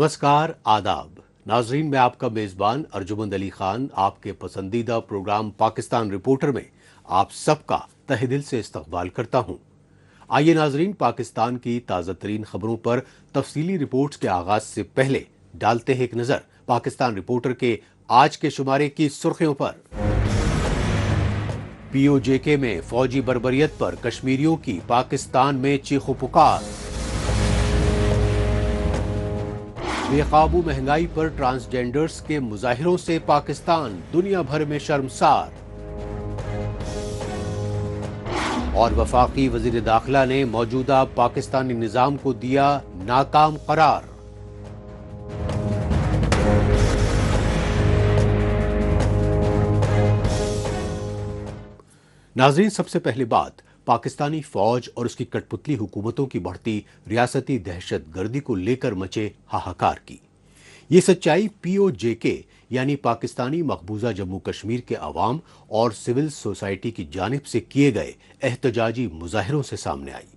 नमस्कार, आदाब नाजरीन, मैं आपका मेज़बान अर्जुमंद अली खान आपके पसंदीदा प्रोग्राम पाकिस्तान रिपोर्टर में आप सबका तहे दिल से इस्तकबाल करता हूं। आइए नाजरीन, पाकिस्तान की ताज़ा तरीन खबरों पर तफसीली रिपोर्ट्स के आगाज से पहले डालते हैं एक नज़र पाकिस्तान रिपोर्टर के आज के शुमारे की सुर्खियों पर। पीओजेके में फौजी बर्बरियत पर कश्मीरियों की पाकिस्तान में चीखो पुकार। बेकाबू महंगाई पर ट्रांसजेंडर्स के मुजाहिरों से पाकिस्तान दुनिया भर में शर्मसार। और वफाकी वजीर दाखिला ने मौजूदा पाकिस्तानी निजाम को दिया नाकाम करार। नाज़रीन, सबसे पहले बात पाकिस्तानी फौज और उसकी कठपुतली हुकूमतों की बढ़ती रियासती दहशतगर्दी को लेकर मचे हाहाकार की। ये सच्चाई पीओजेके यानी पाकिस्तानी मकबूजा जम्मू कश्मीर के अवाम और सिविल सोसाइटी की जानिब से किए गए एहतजाजी मुजाहिरों से सामने आई।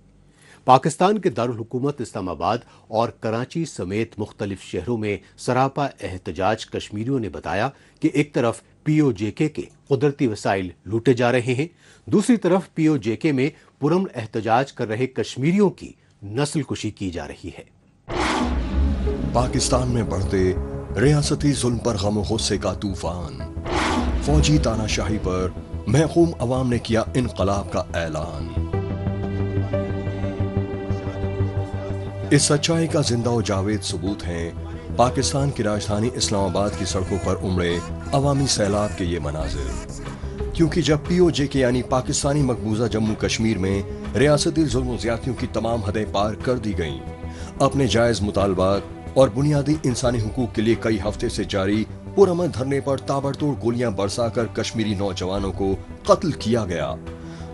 पाकिस्तान के दारुल हुकूमत इस्लामाबाद और कराची समेत मुख्तलिफ शहरों में सरापा एहतजाज कश्मीरियों ने बताया कि एक तरफ पीओजेके के कुदरती वसाइल लूटे जा रहे हैं, दूसरी तरफ पीओजेके में पुरअमन एहतजाज कर रहे कश्मीरियों की नस्ल कुशी की जा रही है। पाकिस्तान में बढ़ते रियासती जुल्म पर गम गुस्से का तूफान, फौजी तानाशाही पर महकूम अवाम ने किया इनकलाब का ऐलान। इस सच्चाई का जिंदा और जावेद सबूत हैं पाकिस्तान की राजधानी इस्लामाबाद की सड़कों पर उमड़े अवामी सैलाब के ये मनाजिर। क्योंकि जब पीओजेके यानी पाकिस्तानी मकबूजा जम्मू कश्मीर में रियासती जुल्म और ज़्यादतियों की तमाम हदें पार कर दी गईं, अपने जायज़ मुतालबात और बुनियादी इंसानी हुकूक के लिए कई हफ्ते से जारी पुरअमन धरने पर ताबड़तोड़ गोलियां बरसाकर कश्मीरी नौजवानों को कत्ल किया गया,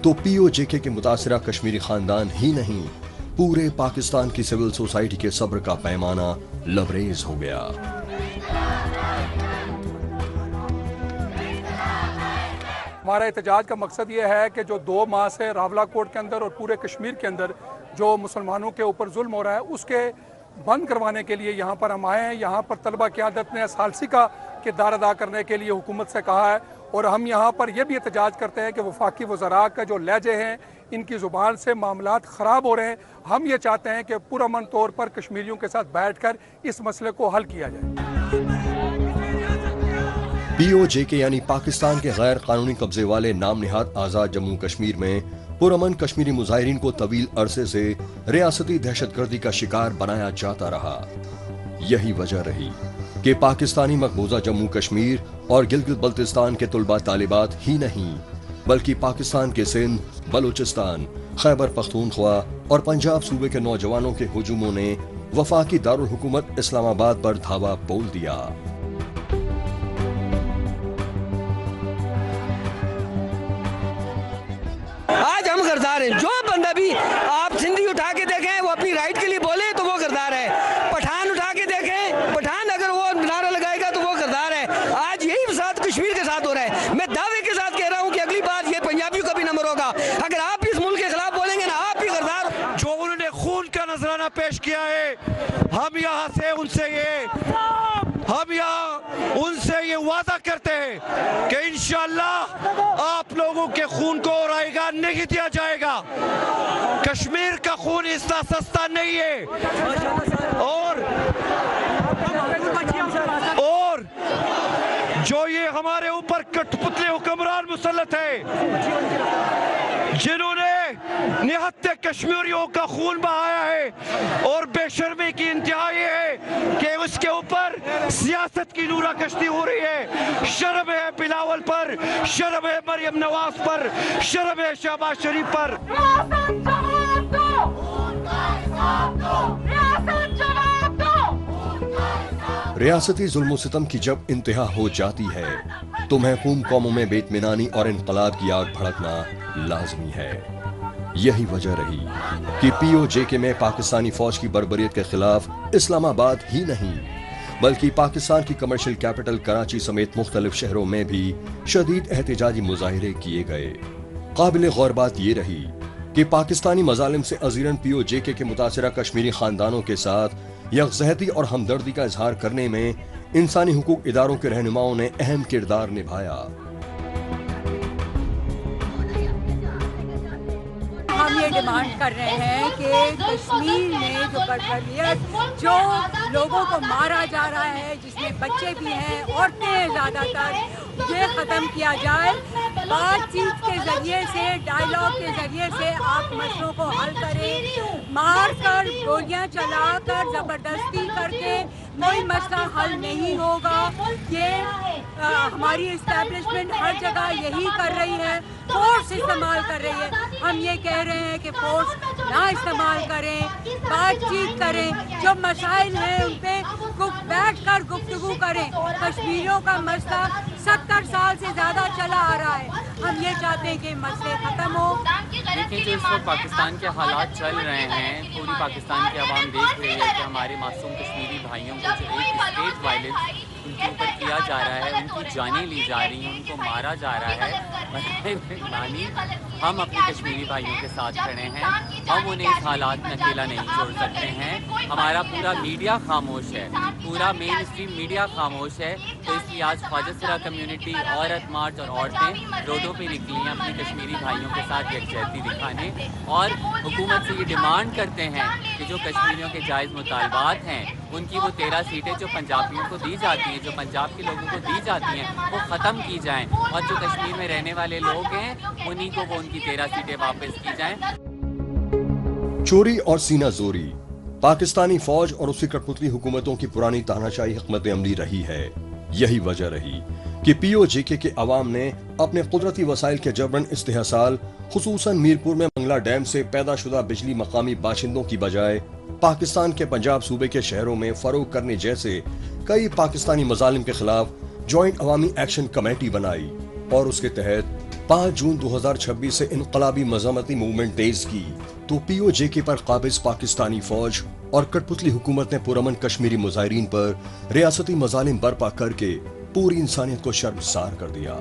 तो पीओजेके के मुतासिरा कश्मीरी खानदान ही नहीं, पूरे पाकिस्तान की सिविल सोसाइटी के सब्र का पैमाना लबरेज हो गया। हमारा एहतजाज का मकसद ये है कि जो 2 माह से रावलाकोट के अंदर और पूरे कश्मीर के अंदर जो मुसलमानों के ऊपर जुल्म हो रहा है उसके बंद करवाने के लिए यहाँ पर हम आए हैं। यहाँ पर तलबा क़यादत ने सालसी का किरदार अदा करने के लिए हुकूमत से कहा है और हम यहाँ पर यह भी एहतजाज करते हैं कि वफाकी वज़रा का जो लहजे हैं, इनकी ज़ुबान से मामलात ख़राब हो रहे हैं। हम ये चाहते हैं कि पुरअमन तौर पर कश्मीरियों के साथ बैठकर इस मसले को हल किया जाए। पीओजेके यानी पाकिस्तान के गैर कानूनी कब्जे वाले नाम निहाद आज़ाद जम्मू कश्मीर में पुरअमन कश्मीरी मुजाहिरीन को तवील अरसे से रियासती दहशतगर्दी का शिकार बनाया जाता रहा। यही वजह रही कि पाकिस्तानी मकबूजा जम्मू कश्मीर और गिलगित बल्तिस्तान के तुलबा तालिबात ही नहीं, बल्कि पाकिस्तान के सिंध, बलूचिस्तान, खैबर पख्तूनख्वा और पंजाब सूबे के नौजवानों के हुजूमों ने वफाकी दारुल हुकूमत इस्लामाबाद पर धावा बोल दिया। आज हम गद्दार हैं। जो बंदा भी आप सिंधी उठा के देखें वो अपनी राइट के लिए बोले तो वो गद्दार है। पठान उठा के देखें, पठान अगर वो नारा लगाएगा तो वो गद्दार है। आज यही फसाद कश्मीर के साथ हो रहा है। मैं दावे के साथ कह रहा हूँ कि अगली बार ये पंजाबियों का भी नंबर होगा। अगर आप इस मुल्क के खिलाफ बोलेंगे ना, आप भी गद्दार। जो उन्होंने खून का नजराना पेश किया है, हम यहाँ ये वादा करते हैं कि इंशाअल्लाह आप लोगों के खून को रायगा नहीं दिया जाएगा। कश्मीर का खून इतना सस्ता नहीं है। और जो ये हमारे ऊपर कठपुतले हुक्मरान मुसल्लत है, जिन्होंने निहत्ते कश्मीरियों का खून बहाया है और बेशर्मी की इंतहा ये है कि उसके ऊपर सियासत की नूरा कश्ती हो रही है। शर्म है बिलावल पर, शर्म है मरियम नवाज पर, शर्म है शहबाज शरीफ पर। रियासती जुल्म सितम की जब इंतहा हो जाती है तो महकूम कौमों में बेइत्मीनानी और इनकलाब की आग भड़कना लाजमी है। यही वजह रही कि पीओजेके में पाकिस्तानी फौज की बर्बरियत के खिलाफ इस्लामाबाद ही नहीं, बल्कि पाकिस्तान की कमर्शियल कैपिटल कराची समेत मुख्तलिफ शहरों में भी शदीद एहतजाजी मुजाहिरे किए गए। काबिल गौर बात ये रही कि पाकिस्तानी मजालिम से अजीरन पीओजेके के मुतासिरा कश्मीरी खानदानों के साथ یکجہتی اور ہمدردی کا اظہار کرنے میں انسانی حقوق اداروں کے رہنماؤں نے اہم کردار نبھایا۔ ہم یہ ڈیمانڈ کر رہے ہیں کہ کشمیر میں جو بربریت جو لوگوں کو مارا جا رہا ہے، جس میں بچے بھی ہیں، عورتیں ہیں زیادہ تر، یہ ختم کیا جائے۔ بات چیت کے ذریعے سے، ڈائیلاگ کے ذریعے سے آپ مسئلوں کو حل کریں۔ مار کر، گولیاں چلا کر، زبردستی کر کے کوئی مسئلہ حل نہیں ہوگا۔ یہ ہماری اسٹیبلشمنٹ ہر جگہ یہی کر رہی ہے، فورس استعمال کر رہی ہے۔ ہم یہ کہہ رہے ہیں کہ فورس نہ استعمال کریں، بات چیت کریں، جو مسائل ہیں ان پہ بیٹھ کر گفتگو کریں۔ کشمیریوں کا مسئلہ 70 سال سے زیادہ چلا آ رہا ہے، ہم یہ چاہتے ہیں کہ مسئلے ختم ہو۔ دیکھیں جو اس وقت پاکستان کے حالات چل رہے ہیں، پوری پاکستان کی عوام دیکھ رہی ہے کہ ہمارے معصوم کشمیری بھائیوں کو جو ایک اسٹیٹ وائلنس ان کے اوپر کیا جا رہا ہے، ان کی جانیں لی جا رہی ہیں، ان کو مارا جا رہا ہے۔ ہم اپنے کشمیری بھائیوں کے ساتھ کھڑے ہیں، ہم انہیں اس حالات میں اکیلا نہیں چھوڑ سکتے ہیں۔ ہمارا پورا میڈیا خاموش ہے، پورا مین اسٹریم میڈیا خاموش ہے، تو اس لیے آج خواجہ سرا کمیونٹی، عورت مارچ اور عورتیں روڈوں پہ نکلی ہیں اپنے کشمیری بھائیوں کے ساتھ یکجہتی دکھانے، اور حکومت سے یہ ڈیمانڈ کرتے ہیں کہ جو کشمیریوں کے جائز مطالبات ہیں، ان کی وہ 13 سیٹیں جو پنجابیوں کو دی جاتی ہیں، جو پنجاب کے لوگوں کو دی جاتی ہیں، وہ ختم کی جائیں، اور جو کشمیر میں رہنے والے لوگ ہیں انہی کو وہ ان کی 13 سیٹیں واپس کی جائیں۔ چوری اور سینہ زوری پاکستانی فوج اور اس کی کٹپتلی حکومتوں کی پرانی تاناشاہی حکمت عملی رہی ہے۔ یہی وجہ رہی کہ پی او جے کے عوام نے اپنے قدرتی وسائل کے جبرن استحصال، خصوصاً میرپور میں منگلا ڈیم سے پیدا شدہ بجلی مقامی باشندوں کی بجائے پاکستان کے پنجاب صوبے کے شہروں میں فروغ کرنے جیسے کئی پاکستانی مظالم کے خلاف جوائنٹ عوامی ایکشن کمیٹی بنائی، اور اس کے تحت 5 جون 2026 سے انقلابی مذمتی موومنٹ تیز کی، تو پی او جے کے پر قابض پاکستانی فوج اور کٹپتلی حکومت نے پرامن کشمیری مظاہرین پر ریاستی مظالم برپا کر کے پوری انسانیت کو شرمسار کر دیا۔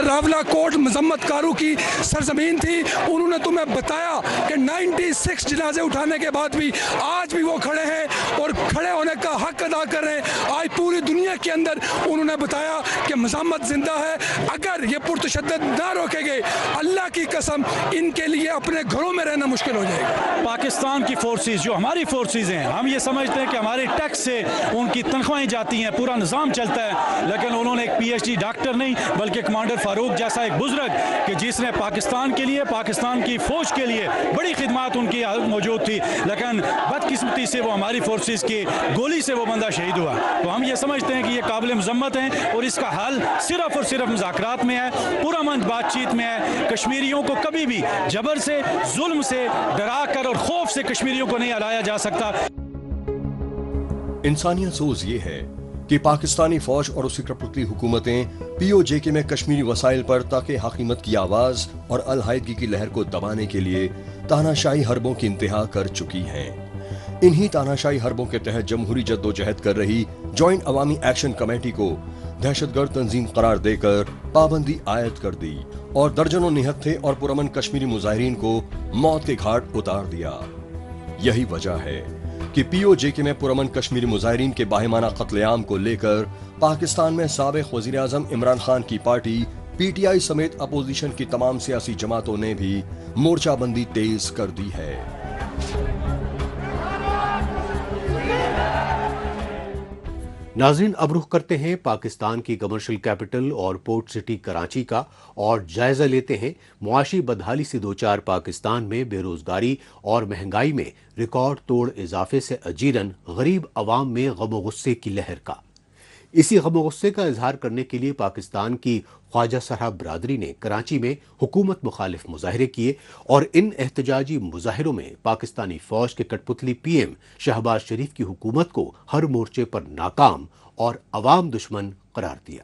راولہ کوٹ مذمت کاروں کی سرزمین تھی، انہوں نے تمہیں بتایا کہ 96 جنازے اٹھانے کے بعد بھی آج بھی وہ کھڑے ہیں اور کھڑے ہونے کا حق ادا کر رہے ہیں۔ آج پوری دنیا کے اندر انہوں نے بتایا کہ مذمت زندہ ہے۔ اگر یہ پرتشدد نہ روکے گئے، اللہ کی قسم ان کے لیے اپنے گھروں میں رہنا مشکل ہو جائے گا۔ پاکستان کی فورسز جو ہماری فورسز ہیں، ہم یہ سمجھتے ہیں کہ ہمارے ٹیکس سے ان کی تنخواہیں جاتی ہیں، پورا نظام چلتا ہے، لیکن انہوں نے ایک پی ایچ ڈی ڈاکٹر نہیں بلکہ کمانڈر فاروق جیسا ایک بزرگ کہ جس نے پاکستان کے لیے، پاکستان کی فوج کے لیے بڑی خدمات ان کی موجود تھی، لیکن بدقسمتی سے وہ ہماری فورسز کی گولی سے وہ بندہ شہید ہوا۔ تو ہم یہ سمجھتے ہیں کہ یہ قابل مذمت ہیں، اور اس کا حل صرف اور صرف مذاکرات میں ہے، پرامن بات چیت میں ہے۔ کشمیریوں کو کبھی بھی جبر سے، ظلم سے، ڈرا کر اور خوف سے کشمیریوں کو نہیں ہلایا جا سکتا۔ انسانیت سوز یہ ہے کہ پاکستانی فوج اور اس کی کٹپتلی حکومتیں پی او جے کے میں کشمیری وسائل پر تاکہ حاکمیت کی آواز اور علیحدگی کی لہر کو دبانے کے لیے تاناشاہی حربوں کی انتہا کر چکی ہیں۔ انہی تاناشاہی حربوں کے تحت جمہوری جدوجہد کر رہی جوائنٹ عوامی ایکشن کمیٹی کو دہشت گرد تنظیم قرار دے کر پابندی عائد کر دی، اور درجنوں نہتھے اور پرامن کشمیری مظاہرین کو موت کے گھاٹ اتار دیا۔ یہی وجہ ہے کہ پی او جے کے میں پرامن کشمیری مظاہرین کے باہمانہ قتل عام کو لے کر پاکستان میں سابق وزیر اعظم عمران خان کی پارٹی پی ٹی آئی سمیت اپوزیشن کی تمام سیاسی جماعتوں نے بھی مورچہ بندی تیز کر دی ہے۔ ناظرین، اب رخ کرتے ہیں پاکستان کی کمرشل کیپٹل اور پورٹ سٹی کراچی کا، اور جائزہ لیتے ہیں معاشی بدحالی سے دوچار پاکستان میں بے روزگاری اور مہنگائی میں ریکارڈ توڑ اضافے سے اجیرن غریب عوام میں غم و غصے کی لہر کا۔ اسی غم و غصے کا اظہار کرنے کے لیے پاکستان کی خواجہ سرا برادری نے کراچی میں حکومت مخالف مظاہرے کیے، اور ان احتجاجی مظاہروں میں پاکستانی فوج کے کٹپتلی پی ایم شہباز شریف کی حکومت کو ہر مورچے پر ناکام اور عوام دشمن قرار دیا۔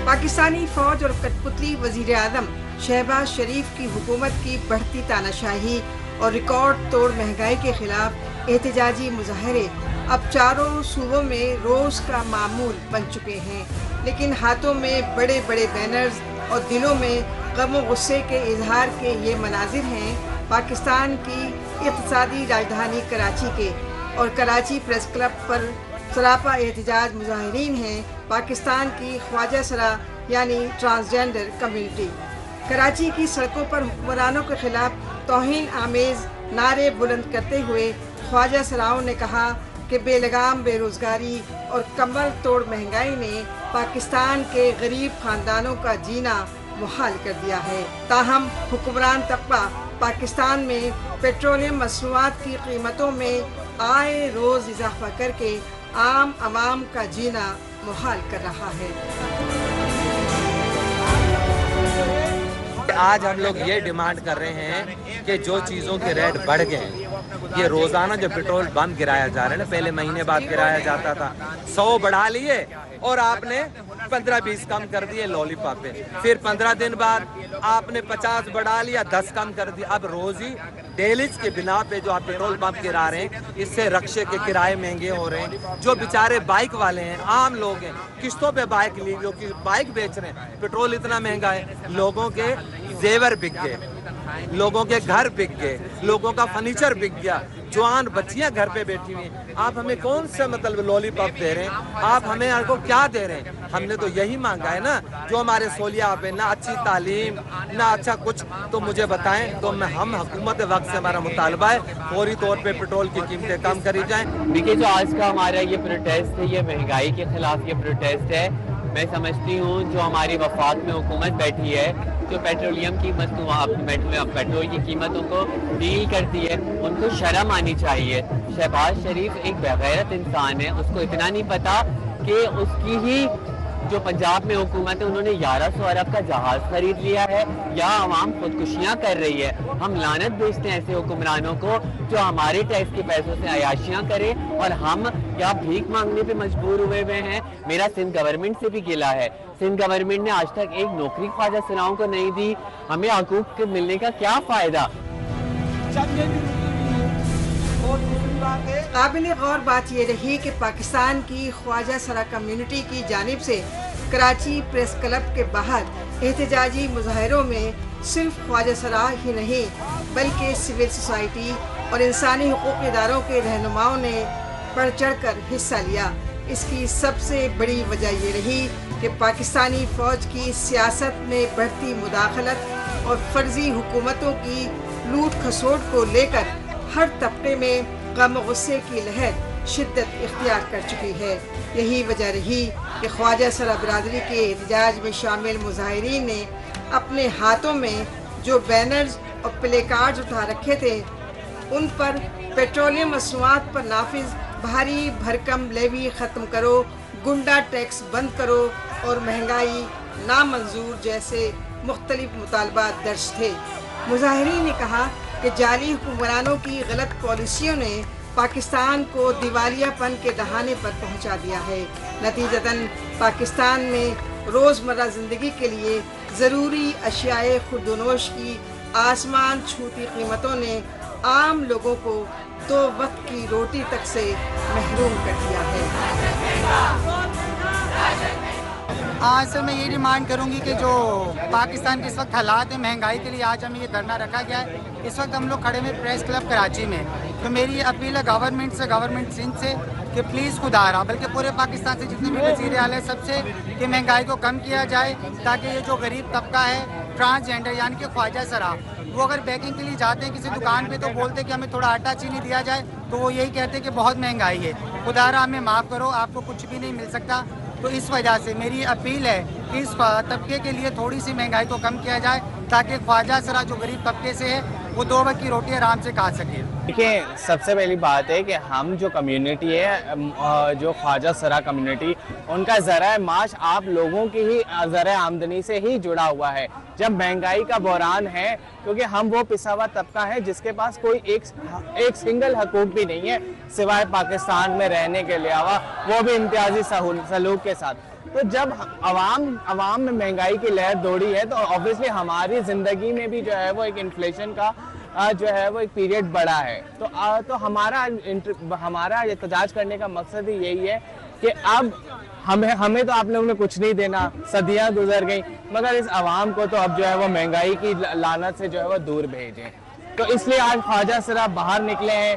پاکستانی فوج اور کٹپتلی وزیر اعظم شہباز شریف کی حکومت کی بڑھتی تاناشاہی اور ریکارڈ توڑ مہنگائی کے خلاف एहतजाजी मुजाहरे अब चारों सूबों में रोज़ का मामूल बन चुके हैं, लेकिन हाथों में बड़े बड़े बैनर्स और दिलों में गम और गुस्से के इजहार के ये मनाजिर हैं पाकिस्तान की इक़्तिसादी राजधानी कराची के। और कराची प्रेस क्लब पर सरापा एहतजाज मुजाहिरीन हैं पाकिस्तान की ख्वाजा सरा यानी ट्रांसजेंडर कम्युनिटी। कराची की सड़कों पर हुक्मरानों के खिलाफ तौहीन आमेज़ नारे बुलंद करते हुए ख्वाजा सराओं ने कहा कि बेलगाम बेरोज़गारी और कमर तोड़ महंगाई ने पाकिस्तान के गरीब ख़ानदानों का जीना मुहाल कर दिया है। ताहम हुक्मरान तबका पाकिस्तान में पेट्रोलियम मसनूआत की कीमतों में आए रोज़ इजाफा करके आम आवाम का जीना मुहाल कर रहा है। आज हम लोग ये डिमांड कर रहे हैं कि जो चीज़ों के रेट बढ़ गए हैं, ये रोज़ाना जो पेट्रोल बम गिराया जा रहा है ना, पहले महीने बाद गिराया जाता था, 100 बढ़ा लिए और आपने 15-20 कम कर दिए लॉलीपॉप पे, फिर 15 दिन बाद आपने 50 बढ़ा लिया, 10 कम कर दिया। अब रोज़ ही डेलीज के बिना पे जो आप पेट्रोल पंप गिरा रहे हैं, इससे रक्शे के किराए महंगे हो रहे हैं। जो बेचारे बाइक वाले हैं, आम लोग हैं, किस्तों पे बाइक ली, जो कि बाइक बेच रहे हैं, पेट्रोल इतना महंगा है, लोगों के जेवर बिक गए, लोगों के घर बिक गए, लोगों का फर्नीचर बिक गया, जवान बच्चियां घर पे बैठी हुई हैं। आप हमें कौन सा मतलब लॉलीपॉप दे रहे हैं? आप हमें आपको क्या दे रहे हैं? हमने तो यही मांगा है ना, जो हमारे सोलिया पे ना अच्छी तालीम ना अच्छा कुछ, तो मुझे बताएं। तो हम हुकूमत वक्त से हमारा मुतालबा है फौरी तौर पे पेट्रोल की कीमतें कम करी जाएं। देखिए, जो आज का हमारा ये प्रोटेस्ट है, ये महंगाई के खिलाफ ये प्रोटेस्ट है। मैं समझती हूँ जो हमारी वफाक में हुकूमत बैठी है, जो पेट्रोलियम की पेट्रोल की कीमतों को डील करती है, उनको शर्म आनी चाहिए। शहबाज शरीफ एक बेगैरत इंसान है, उसको इतना नहीं पता कि उसकी ही जो पंजाब में हुकूमत है, उन्होंने 1100 अरब का जहाज खरीद लिया है या आवाम खुदकुशियाँ कर रही है। हम लानत भेजते हैं ऐसे हुक्मरानों को जो हमारे टैक्स के पैसों से अयाशियाँ करें और हम क्या भीख मांगने पे मजबूर हुए हैं। मेरा सिंध गवर्नमेंट से भी गिला है, सिंध गवर्नमेंट ने आज तक एक नौकरी ख्वाजा सराओं को नहीं दी। हमें हकूक के मिलने का क्या फ़ायदा। काबिल गौर बात यह रही कि पाकिस्तान की ख्वाजा सरा कम्युनिटी की जानिब से कराची प्रेस क्लब के बाहर एहतजाजी मुजाहरों में सिर्फ ख्वाजा सरा ही नहीं बल्कि सिविल सोसाइटी और इंसानी हुकूक इदारों के रहनुमाओं ने बढ़ चढ़ कर हिस्सा लिया। इसकी सबसे बड़ी वजह ये रही कि पाकिस्तानी फ़ौज की सियासत में बढ़ती मुदाखलत और फर्जी हुकूमतों की लूट खसोट को लेकर हर तबके में गम गुस्से की लहर शिद्दत इख्तियार कर चुकी है। यही वजह रही कि ख्वाजा सरा बिरादरी के एहतजाज में शामिल मुजाहिरीन ने अपने हाथों में जो बैनर्स और प्ले कार्ड्स उठा रखे थे, उन पर पेट्रोलियम मसनूआत पर नाफिज भारी भरकम लेवी ख़त्म करो, गुंडा टैक्स बंद करो और महंगाई नामंजूर जैसे मुख्तलिफ मुतालबात दर्ज थे। मुजाहिरीन ने कहा कि जाली हुक्मरानों की गलत पॉलिसियों ने पाकिस्तान को दिवालियापन के दहाने पर पहुंचा दिया है। नतीजतन पाकिस्तान में रोज़मर्रा ज़िंदगी के लिए ज़रूरी अशियाए खुर्दोनोश की आसमान छूती कीमतों ने आम लोगों को 2 वक्त की रोटी तक से महरूम कर दिया है। आज से मैं ये डिमांड करूंगी कि जो पाकिस्तान के इस वक्त हालात है, महंगाई के लिए आज हमें ये धरना रखा गया है। इस वक्त हम लोग खड़े हैं प्रेस क्लब कराची में। तो मेरी अपील है गवर्नमेंट से, गवर्नमेंट सिंध से कि प्लीज़ खुदारा बल्कि पूरे पाकिस्तान से जितने भी वज़ीर आला है सबसे कि महंगाई को कम किया जाए, ताकि ये जो गरीब तबका है ट्रांसजेंडर यानी कि ख्वाजा सरा, वो अगर बेकिंग के लिए जाते हैं किसी दुकान पे तो बोलते हैं कि हमें थोड़ा आटा चीनी दिया जाए, तो वो यही कहते हैं कि बहुत महंगाई है, खुदारा हमें माफ़ करो, आपको कुछ भी नहीं मिल सकता। तो इस वजह से मेरी अपील है कि इस तबके के लिए थोड़ी सी महंगाई को कम किया जाए, ताकि ख्वाजा सरा जो गरीब तबके से है वो 2 वक्त की रोटी आराम से खा सके। देखिए, सबसे पहली बात है कि हम जो कम्युनिटी है, जो ख्वाजा सरा कम्युनिटी, उनका ज़राए माश आप लोगों की ही ज़राए आमदनी से ही जुड़ा हुआ है। जब महंगाई का बहरान है, क्योंकि हम वो पिसा हुआ तबका है जिसके पास कोई एक सिंगल हकूक भी नहीं है सिवाय पाकिस्तान में रहने के अलावा, वो भी इम्तियाजी सलूक के साथ। तो जब अवाम में महंगाई की लहर दौड़ी है, तो ऑब्वियसली हमारी ज़िंदगी में भी जो है वो एक इन्फ्लेशन का جو ہے وہ ایک پیریڈ بڑھا ہے. تو ہمارا احتجاج کرنے کا مقصد ہی یہی ہے کہ اب ہمیں تو آپ لوگوں نے کچھ نہیں دینا, صدیاں گزر گئیں, مگر اس عوام کو تو اب جو ہے وہ مہنگائی کی لعنت سے جو ہے وہ دور بھیجیں. تو اس لیے آج خواجہ سرا باہر نکلے ہیں.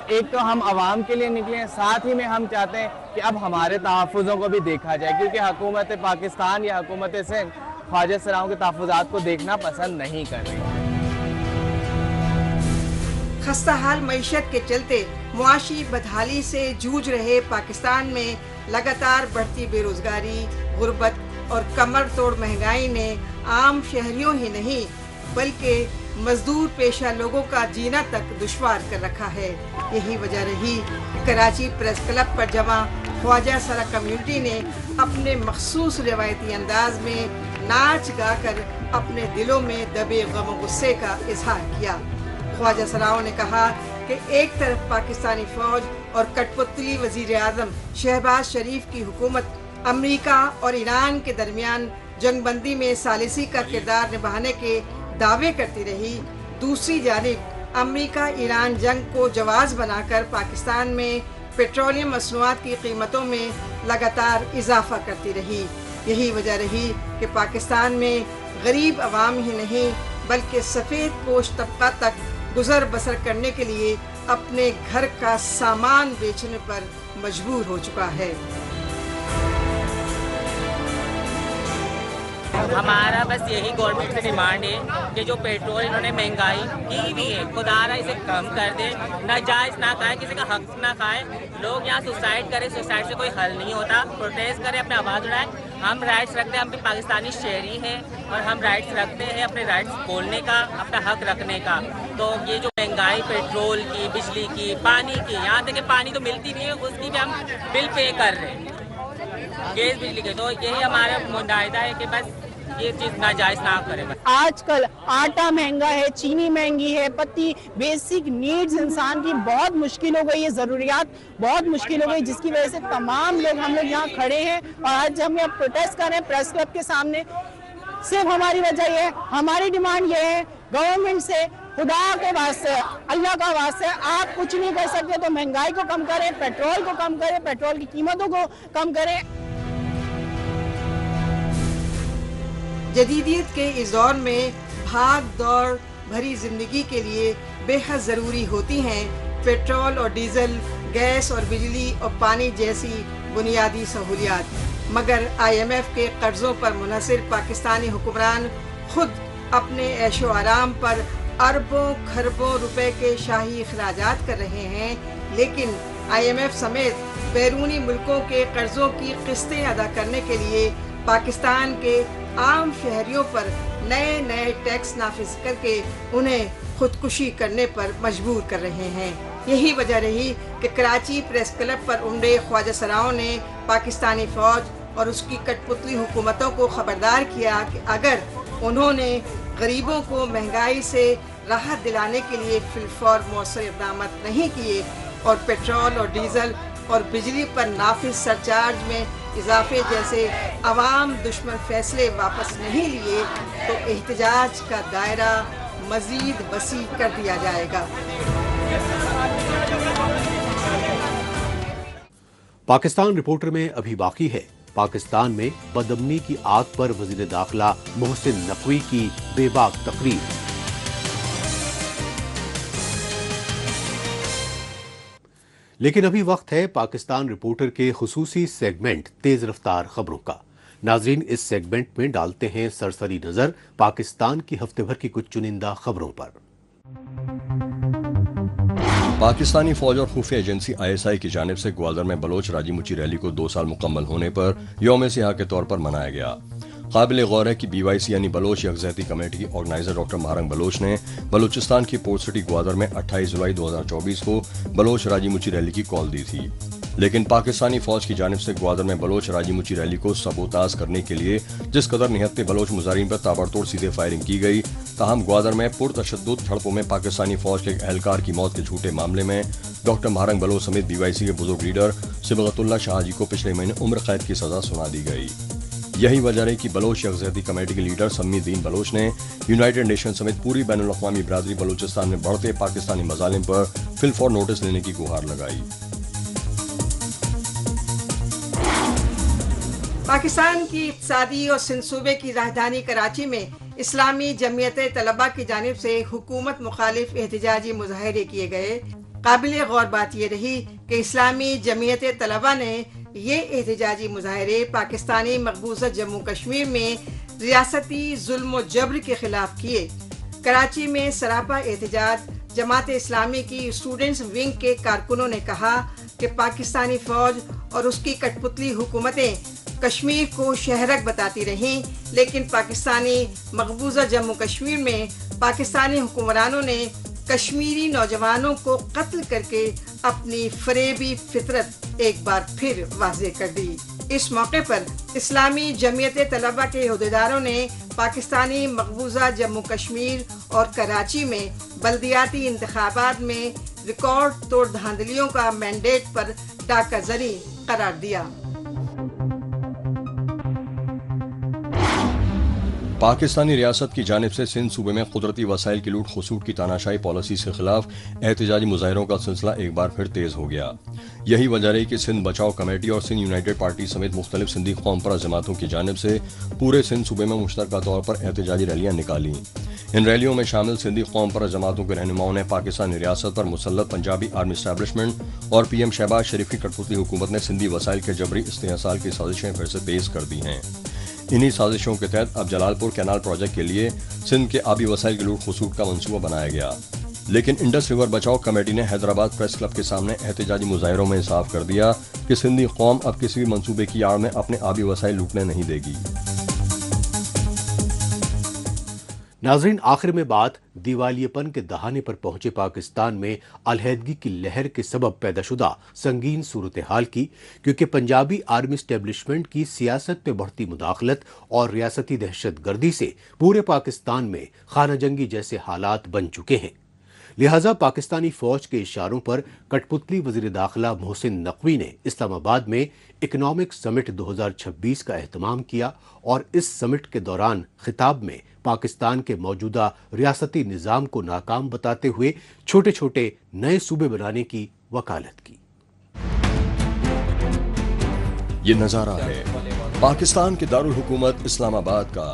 ایک تو ہم عوام کے لیے نکلے ہیں, ساتھ ہی میں ہم چاہتے ہیں کہ اب ہمارے تحفظوں کو بھی دیکھا جائے, کیونکہ حکومت پاکستان یا حکومت سندھ خواجہ سراؤں کے تحفظات کو دیکھنا پسند نہیں کر رہی. خستہ حال معیشت کے چلتے معاشی بدحالی سے جوجھ رہے پاکستان میں لگاتار بڑھتی بے روزگاری, غربت اور کمر توڑ مہنگائی نے عام شہریوں ہی نہیں بلکہ مزدور پیشہ لوگوں کا جینا تک دشوار کر رکھا ہے. یہی وجہ رہی کہ کراچی پریس کلب پر جمع خواجہ سرا کمیونٹی نے اپنے مخصوص روایتی انداز میں ناچ گا کر اپنے دلوں میں دبے غم و غصے کا اظہار کیا. خواجہ سراؤں نے کہا کہ ایک طرف پاکستانی فوج اور کٹ پتلی وزیر اعظم شہباز شریف کی حکومت امریکہ اور ایران کے درمیان جنگ بندی میں ثالثی کا کردار نبھانے کے دعوے کرتی رہی, دوسری جانب امریکہ ایران جنگ کو جواز بنا کر پاکستان میں پیٹرولیم مصنوعات کی قیمتوں میں لگاتار اضافہ کرتی رہی. یہی وجہ رہی کہ پاکستان میں غریب عوام ہی نہیں بلکہ سفید پوش طبقہ تک گزر بسر کرنے کے لیے اپنے گھر کا سامان بیچنے پر مجبور ہو چکا ہے. ہمارا بس یہی گورنمنٹ سے ڈیمانڈ ہے کہ جو پیٹرول انہوں نے مہنگائی کی بھی ہے, خدا را اسے کم کر دے. ناجائز نہ کھائے, کسی کا حق نہ کھائے. لوگ یہاں سوسائڈ کریں, سوسائڈ سے کوئی حل نہیں ہوتا. پروٹیسٹ کریں, اپنے آواز اٹھائیں. ہم رائٹس رکھتے ہیں, ہم بھی پاکستانی شہری ہیں اور ہم رائٹس رکھتے ہیں اپنے رائٹس بولنے کا, اپنا حق رکھنے کا. تو یہ جو مہنگائی پیٹرول کی, بجلی کی, پانی کی, یہاں تک کہ پانی تو ملتی نہیں ہے, اس کی بھی ہم بل پے کر رہے ہیں, گیس بجلی کے. تو یہی ہمارا منداحدہ ہے کہ بس یہ چیز ناجائز نہ کرے. آج کل آٹا مہنگا ہے, چینی مہنگی ہے, پتی بیسک نیڈز انسان کی بہت مشکل ہو گئی ہے, ضروریات بہت مشکل ہو گئی, جس کی وجہ سے تمام لوگ ہم لوگ یہاں کھڑے ہیں اور آج ہم یہاں پروٹیسٹ کر رہے ہیں پریس کلب کے سامنے. صرف ہماری وجہ یہ ہے, ہماری ڈیمانڈ یہ ہے گورنمنٹ سے, خدا کے واسطے, اللہ کا واسطے, آپ کچھ نہیں کر سکتے تو مہنگائی کو کم کریں, پیٹرول کو کم کریں, پیٹرول کی قیمتوں کو کم کریں. جدیدیت کے اس دور میں بھاگ دوڑ بھری زندگی کے لیے بے حد ضروری ہوتی ہیں پیٹرول اور ڈیزل, گیس اور بجلی اور پانی جیسی بنیادی سہولیات. مگر IMF کے قرضوں پر منحصر پاکستانی حکمران خود اپنے عیش و آرام پر اربوں کھربوں روپے کے شاہی اخراجات کر رہے ہیں, لیکن IMF سمیت بیرونی ملکوں کے قرضوں کی قسطیں ادا کرنے کے لیے پاکستان کے عام شہریوں پر نئے نئے ٹیکس نافذ کر کے انہیں خودکشی کرنے پر مجبور کر رہے ہیں. یہی وجہ رہی کہ کراچی پریس کلب پر امڑے خواجہ سراؤں نے پاکستانی فوج اور اس کی کٹ پتلی حکومتوں کو خبردار کیا کہ اگر انہوں نے غریبوں کو مہنگائی سے راحت دلانے کے لیے فی الفور مؤثر اقدامات نہیں کیے اور پیٹرول اور ڈیزل اور بجلی پر نافذ سرچارج میں اضافے جیسے عوام دشمن فیصلے واپس نہیں لیے تو احتجاج کا دائرہ مزید وسیع کر دیا جائے گا. پاکستان رپورٹر میں ابھی باقی ہے پاکستان میں بدامنی کی آگ پر وزیر داخلہ محسن نقوی کی بے باک تقریر. لیکن ابھی وقت ہے پاکستان رپورٹر کے خصوصی سیگمنٹ تیز رفتار خبروں کا. ناظرین, اس سیگمنٹ میں ڈالتے ہیں سرسری نظر پاکستان کی ہفتے بھر کی کچھ چنندہ خبروں پر. پاکستانی فوج اور خفیہ ایجنسی ISI کی جانب سے گوالر میں بلوچ راجی مچی ریلی کو 2 سال مکمل ہونے پر یوم سیاہ کے طور پر منایا گیا. قابل غور ہے کہ BYC یعنی بلوچ یکجہتی کمیٹی کی آرگنائزر ڈاکٹر مہارنگ بلوچ نے بلوچستان کی پورٹ سٹی گوادر میں 28 جولائی 2024 کو بلوچ راجی مچی ریلی کی کال دی تھی. لیکن پاکستانی فوج کی جانب سے گوادر میں بلوچ راجی مچی ریلی کو سبوتاژ کرنے کے لیے جس قدر نہتے بلوچ مظاہرین پر تابڑتوڑ سیدھے فائرنگ کی گئی, تاہم گوادر میں پرتشدد جھڑپوں میں پاکستانی فوج کے ایک اہلکار کی موت کے جھوٹے معاملے میں ڈاکٹر مہارنگ بلوچ سمیت BYC کے بزرگ لیڈر صبغت اللہ شاہ جی کو پچھلے مہینے عمر قید کی سزا سنا دی گئی. यही वजह रही कि बलोच यकजहती कमेटी के लीडर सम्मी दीन बलोच ने यूनाइटेड नेशन समेत पूरी बैनुल अक़वामी बिरादरी बलूचिस्तान में बढ़ते पाकिस्तानी मजालिम पर फिल फॉर नोटिस लेने की गुहार लगाई। पाकिस्तान की इक़्तिसादी और सिंध सूबे की राजधानी कराची में इस्लामी जमीयत तलबा की जानिब से हुकूमत मुखालिफ एहतजाजी मुजाहरे किए गए। काबिल गौर बात यह रही कि इस्लामी जमीयत तलबा ने ये एहतजाजी मुजाहरे पाकिस्तानी मकबूजा जम्मू कश्मीर में रियासती जुल्म व जबर के खिलाफ किए। कराची में सरापा एहतजाज जमात इस्लामी की स्टूडेंट्स विंग के कारकुनों ने कहा कि पाकिस्तानी फौज और उसकी कठपुतली हुकूमतें कश्मीर को शहरक बताती रहीं, लेकिन पाकिस्तानी मकबूजा जम्मू कश्मीर में पाकिस्तानी हुक्मरानों ने कश्मीरी नौजवानों को कत्ल करके अपनी फरेबी फितरत एक बार फिर वाज़ेह कर दी। इस मौके पर इस्लामी जमीयत तलबा के अहदेदारों ने पाकिस्तानी मकबूजा जम्मू कश्मीर और कराची में बल्दियाती इंतखाबात में रिकॉर्ड तोड़ धांधलियों का मैंडेट पर डाका जरी करार दिया। पाकिस्तानी रियासत की जानिब से सिंध सूबे में कुदरती वसाइल की लूट खसूट की तानाशाही पॉलिसी के खिलाफ एहतजाजी मुजाहरों का सिलसिला एक बार फिर तेज हो गया। यही वजह रही कि सिंध बचाओ कमेटी और सिंध यूनाइटेड पार्टी समेत मुख्तलिफ सिंधी कौम परस्त जमातों की जानिब से पूरे सिंध सूबे में मुश्तरका तौर पर एहतजाजी रैलियां निकाली। इन रैलियों में शामिल सिंधी कौम परस्त जमातों के रहनुमाओं ने पाकिस्तानी रियासत पर मुसल्लत पंजाबी आर्मी एस्टैब्लिशमेंट और PM शहबाज शरीफ की कठपुतली हुकूमत ने सिंधी वसाइल के जबरी इस्तेहसाल की साजिशें फिर से तेज कर दी हैं। इन्हीं साजिशों के तहत अब जलालपुर कैनाल प्रोजेक्ट के लिए सिंध के आबी वसाइल की लूट खसूट का मंसूबा बनाया गया, लेकिन इंडस रिवर बचाओ कमेटी ने हैदराबाद प्रेस क्लब के सामने एहतजाजी मुजाहिरों में साफ कर दिया कि सिंधी कौम अब किसी भी मंसूबे की आड़ में अपने आबी वसाइल लूटने नहीं देगी। नाज़रीन, आखिर में बात दिवालियेपन के दहाने पर पहुंचे पाकिस्तान में अलहदगी की लहर के सबब पैदाशुदा संगीन सूरत हाल की, क्योंकि पंजाबी आर्मी एस्टेब्लिशमेंट की सियासत में बढ़ती मुदाखलत और रियासती दहशत गर्दी से पूरे पाकिस्तान में खाना जंगी जैसे हालात बन चुके हैं। लिहाजा पाकिस्तानी फौज के इशारों पर कठपुतली वजीर दाखिला मोहसिन नकवी ने इस्लामाबाद में इकोनॉमिक समिट 2026 का एहतमाम किया और इस समिट के दौरान खिताब में पाकिस्तान के मौजूदा रियासती निज़ाम को नाकाम बताते हुए छोटे छोटे नए सूबे बनाने की वकालत की। ये नजारा है पाकिस्तान के दारुल हुकूमत इस्लामाबाद का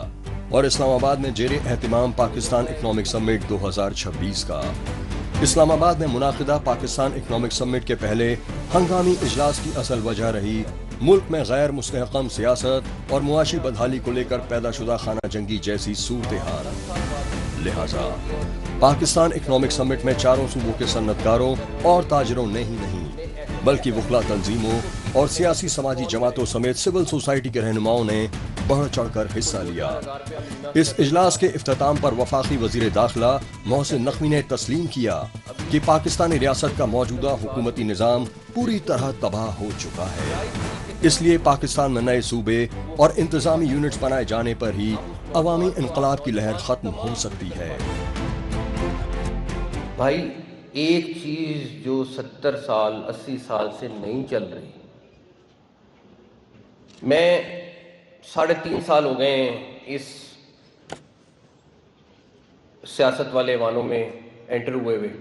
और इस्लामाबाद में जेरे एहतिमाम पाकिस्तान इकोनॉमिक समिट 2026 का। इस्लामाबाद में मुनाकिदा पाकिस्तान इकोनॉमिक समिट के पहले हंगामी इजलास की असल वजह रही मुल्क में गैर मुस्तहकम सियासत और मुआशी बदहाली को लेकर पैदाशुदा खाना जंगी जैसी सूरत हाल। लिहाजा पाकिस्तान इकोनॉमिक समिट में चारों सूबों के सन्नतकारों और ताजरों ने ही नहीं बल्कि वकला तंजीमों और सियासी समाजी जमातों समेत सिविल सोसाइटी के रहनुमाओं ने बढ़ चढ़कर हिस्सा लिया। इस इजलास के इफ्तिताम पर वफाकी वजीर दाखिला मोहसिन नकवी ने तस्लीम किया कि पाकिस्तानी रियासत का मौजूदा हुकूमती निज़ाम पूरी तरह तबाह हो चुका है, इसलिए पाकिस्तान में नए सूबे और इंतजामी यूनिट्स बनाए जाने पर ही अवामी इनकलाब की लहर खत्म हो सकती है। भाई, एक चीज जो 70 साल 80 साल से नहीं चल रही, मैं 3.5 साल हो गए इस सियासत वाले वानों में एंटर हुए हुए।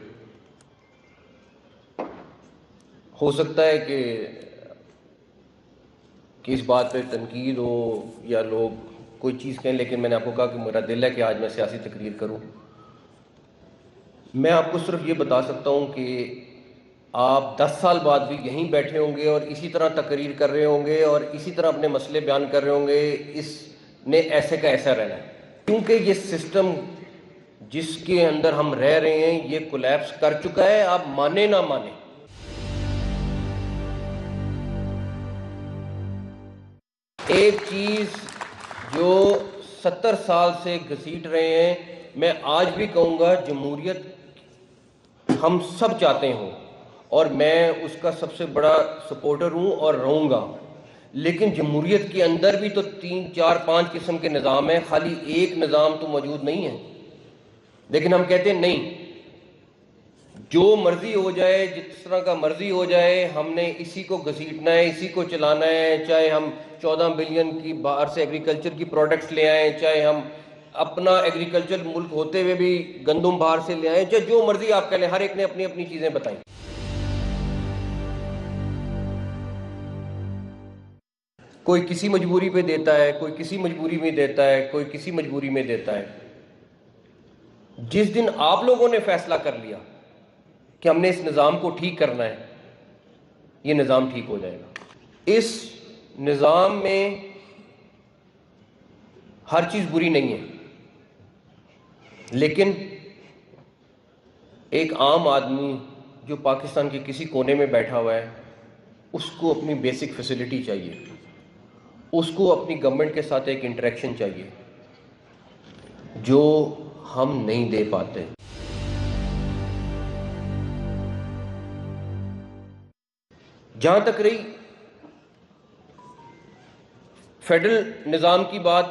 हो सकता है कि इस बात पे तनकीद हो या लोग कोई चीज़ कहें, लेकिन मैंने आपको कहा कि मेरा दिल है कि आज मैं सियासी तकरीर करूं। मैं आपको सिर्फ ये बता सकता हूं कि आप 10 साल बाद भी यहीं बैठे होंगे और इसी तरह तकरीर कर रहे होंगे और इसी तरह अपने मसले बयान कर रहे होंगे। इसने ऐसे का ऐसा रहना है, क्योंकि ये सिस्टम जिसके अंदर हम रह रहे हैं ये कोलैप्स कर चुका है, आप माने ना माने। एक चीज जो 70 साल से घसीट रहे हैं, मैं आज भी कहूँगा जमहूरियत हम सब चाहते हों और मैं उसका सबसे बड़ा सपोर्टर हूँ और रहूँगा, लेकिन जमहूरियत के अंदर भी तो 3, 4, 5 किस्म के निज़ाम हैं, खाली एक निज़ाम तो मौजूद नहीं है। लेकिन हम कहते हैं नहीं, جو مرضی ہو جائے, جس طرح کا مرضی ہو جائے, ہم نے اسی کو گھسیٹنا ہے, اسی کو چلانا ہے, چاہے ہم 14 بلین کی باہر سے ایگریکلچر کی پروڈکٹس لے آئیں, چاہے ہم اپنا ایگریکلچر ملک ہوتے ہوئے بھی گندم باہر سے لے آئیں, چاہے جو مرضی آپ کہہ لیں, ہر ایک نے اپنی اپنی چیزیں بتائیں. کوئی کسی مجبوری پہ دیتا ہے, کوئی کسی مجبوری میں دیتا ہے, کوئی کسی مجبوری میں دیتا ہے. جس دن آپ لوگوں نے فیصلہ کر لیا کہ ہم نے اس نظام کو ٹھیک کرنا ہے, یہ نظام ٹھیک ہو جائے گا. اس نظام میں ہر چیز بری نہیں ہے, لیکن ایک عام آدمی جو پاکستان کے کسی کونے میں بیٹھا ہوا ہے, اس کو اپنی بیسک فیسلٹی چاہیے, اس کو اپنی گورنمنٹ کے ساتھ ایک انٹریکشن چاہیے جو ہم نہیں دے پاتے. جہاں تک رہی فیڈرل نظام کی بات,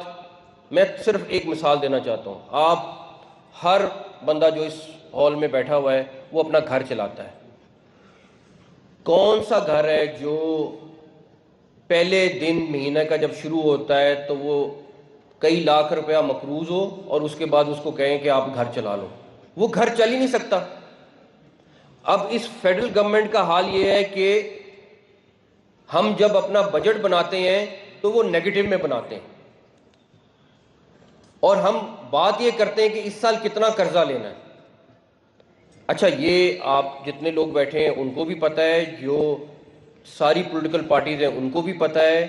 میں صرف ایک مثال دینا چاہتا ہوں. آپ ہر بندہ جو اس ہال میں بیٹھا ہوا ہے وہ اپنا گھر چلاتا ہے. کون سا گھر ہے جو پہلے دن مہینہ کا جب شروع ہوتا ہے تو وہ کئی لاکھ روپیہ مقروض ہو اور اس کے بعد اس کو کہیں کہ آپ گھر چلا لو؟ وہ گھر چل ہی نہیں سکتا. اب اس فیڈرل گورنمنٹ کا حال یہ ہے کہ ہم جب اپنا بجٹ بناتے ہیں تو وہ نیگیٹو میں بناتے ہیں, اور ہم بات یہ کرتے ہیں کہ اس سال کتنا قرضہ لینا ہے. اچھا, یہ آپ جتنے لوگ بیٹھے ہیں ان کو بھی پتہ ہے, جو ساری پولیٹیکل پارٹیز ہیں ان کو بھی پتہ ہے,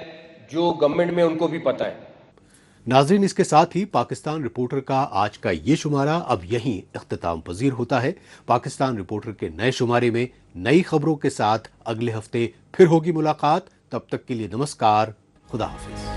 جو گورنمنٹ میں ان کو بھی پتہ ہے. ناظرین, اس کے ساتھ ہی پاکستان رپورٹر کا آج کا یہ شمارہ اب یہیں اختتام پذیر ہوتا ہے. پاکستان رپورٹر کے نئے شمارے میں نئی خبروں کے ساتھ اگلے ہفتے پھر ہوگی ملاقات. تب تک کے لیے نمسکار, خدا حافظ.